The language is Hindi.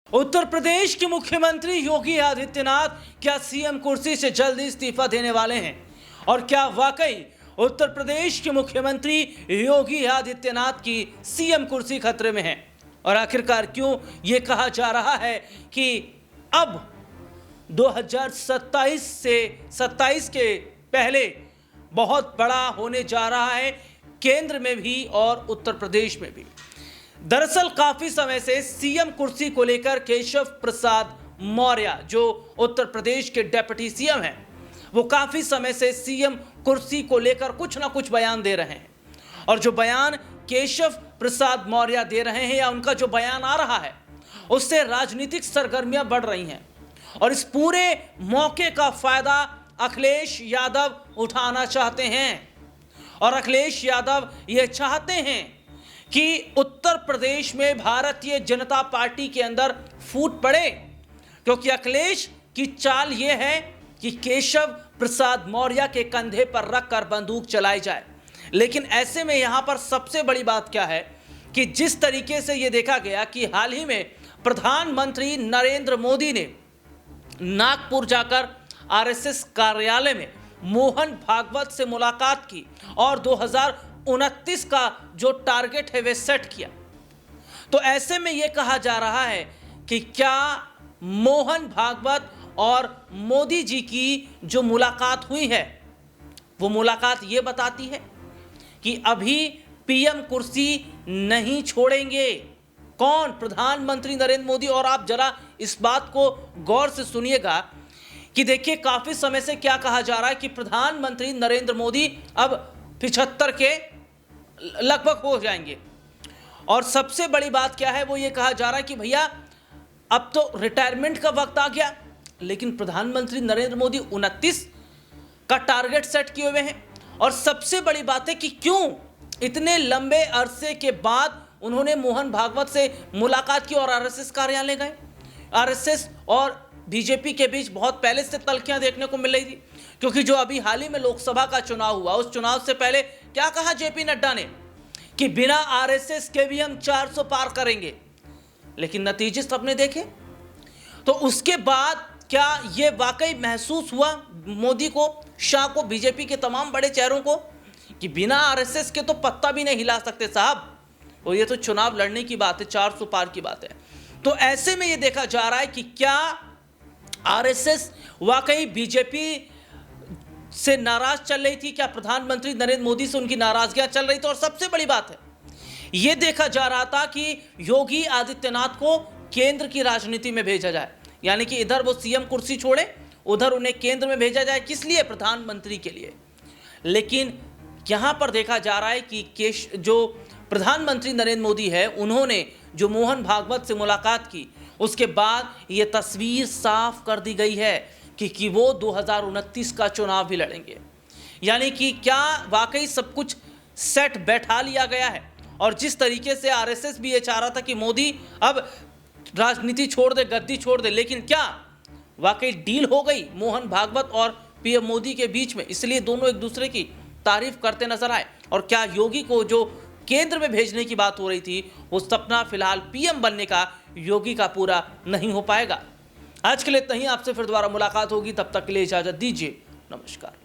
उत्तर प्रदेश के मुख्यमंत्री योगी आदित्यनाथ क्या सीएम कुर्सी से जल्द इस्तीफा देने वाले हैं? और क्या वाकई उत्तर प्रदेश के मुख्यमंत्री योगी आदित्यनाथ की सीएम कुर्सी खतरे में है? और आखिरकार क्यों ये कहा जा रहा है कि अब 2027 से 27 के पहले बहुत बड़ा होने जा रहा है, केंद्र में भी और उत्तर प्रदेश में भी। दरअसल काफी समय से सीएम कुर्सी को लेकर केशव प्रसाद मौर्य जो उत्तर प्रदेश के डिप्टी सीएम हैं, वो काफी समय से सीएम कुर्सी को लेकर कुछ ना कुछ बयान दे रहे हैं। और जो बयान केशव प्रसाद मौर्य दे रहे हैं या उनका जो बयान आ रहा है, उससे राजनीतिक सरगर्मियां बढ़ रही हैं। और इस पूरे मौके का फायदा अखिलेश यादव उठाना चाहते हैं। और अखिलेश यादव ये चाहते हैं कि उत्तर प्रदेश में भारतीय जनता पार्टी के अंदर फूट पड़े, क्योंकि अखिलेश की चाल यह है कि केशव प्रसाद मौर्य के कंधे पर रखकर बंदूक चलाई जाए। लेकिन ऐसे में यहां पर सबसे बड़ी बात क्या है कि जिस तरीके से यह देखा गया कि हाल ही में प्रधानमंत्री नरेंद्र मोदी ने नागपुर जाकर आरएसएस कार्यालय में मोहन भागवत से मुलाकात की और 2029 का जो टारगेट है वे सेट किया। तो ऐसे में यह कहा जा रहा है कि क्या मोहन भागवत और मोदी जी की जो मुलाकात हुई है, वो मुलाकात ये बताती है कि अभी पीएम कुर्सी नहीं छोड़ेंगे कौन? प्रधानमंत्री नरेंद्र मोदी। और आप जरा इस बात को गौर से सुनिएगा कि देखिए काफी समय से क्या कहा जा रहा है कि प्रधानमंत्री नरेंद्र मोदी अब 75 के लगभग हो जाएंगे। और सबसे बड़ी बात क्या है, वो ये कहा जा रहा है कि भैया अब तो रिटायरमेंट का वक्त आ गया। लेकिन प्रधानमंत्री नरेंद्र मोदी 29 का टारगेट सेट किए हुए हैं। और सबसे बड़ी बात है कि क्यों इतने लंबे अरसे के बाद उन्होंने मोहन भागवत से मुलाकात की और आरएसएस कार्यालय गए। आरएसएस और बीजेपी के बीच बहुत पहले से तल्खियां देखने को मिल रही थी, क्योंकि जो अभी हाल ही में लोकसभा का चुनाव हुआ, उस चुनाव से पहले क्या कहा जेपी नड्डा ने कि बिना आरएसएस के भी हम 400 पार करेंगे। लेकिन नतीजे सबने देखे। तो उसके बाद क्या यह वाकई महसूस हुआ मोदी को, शाह को, बीजेपी के तमाम बड़े चेहरों को कि बिना आरएसएस के तो पत्ता भी नहीं हिला सकते साहब, और ये तो चुनाव लड़ने की बात है, 400 पार की बात है। तो ऐसे में यह देखा जा रहा है कि क्या आरएसएस वाकई बीजेपी से नाराज चल रही थी, क्या प्रधानमंत्री नरेंद्र मोदी से उनकी नाराजगियां चल रही थी। और सबसे बड़ी बात है, यह देखा जा रहा था कि योगी आदित्यनाथ को केंद्र की राजनीति में भेजा जाए, यानी कि इधर वो सीएम कुर्सी छोड़े, उधर उन्हें केंद्र में भेजा जाए। किस लिए? प्रधानमंत्री के लिए। लेकिन यहां पर देखा जा रहा है कि जो प्रधानमंत्री नरेंद्र मोदी है, उन्होंने जो मोहन भागवत से मुलाकात की, उसके बाद ये तस्वीर साफ कर दी गई है कि वो 2029 का चुनाव भी लड़ेंगे। यानी कि क्या वाकई सब कुछ सेट बैठा लिया गया है। और जिस तरीके से आरएसएस भी ये चाह रहा था कि मोदी अब राजनीति छोड़ दे, गद्दी छोड़ दे, लेकिन क्या वाकई डील हो गई मोहन भागवत और पीएम मोदी के बीच में? इसलिए दोनों एक दूसरे की तारीफ करते नजर आए। और क्या योगी को जो केंद्र में भेजने की बात हो रही थी, वो सपना फिलहाल पीएम बनने का योगी का पूरा नहीं हो पाएगा। आज के लिए इतना ही। आपसे फिर दोबारा मुलाकात होगी, तब तक के लिए इजाजत दीजिए। नमस्कार।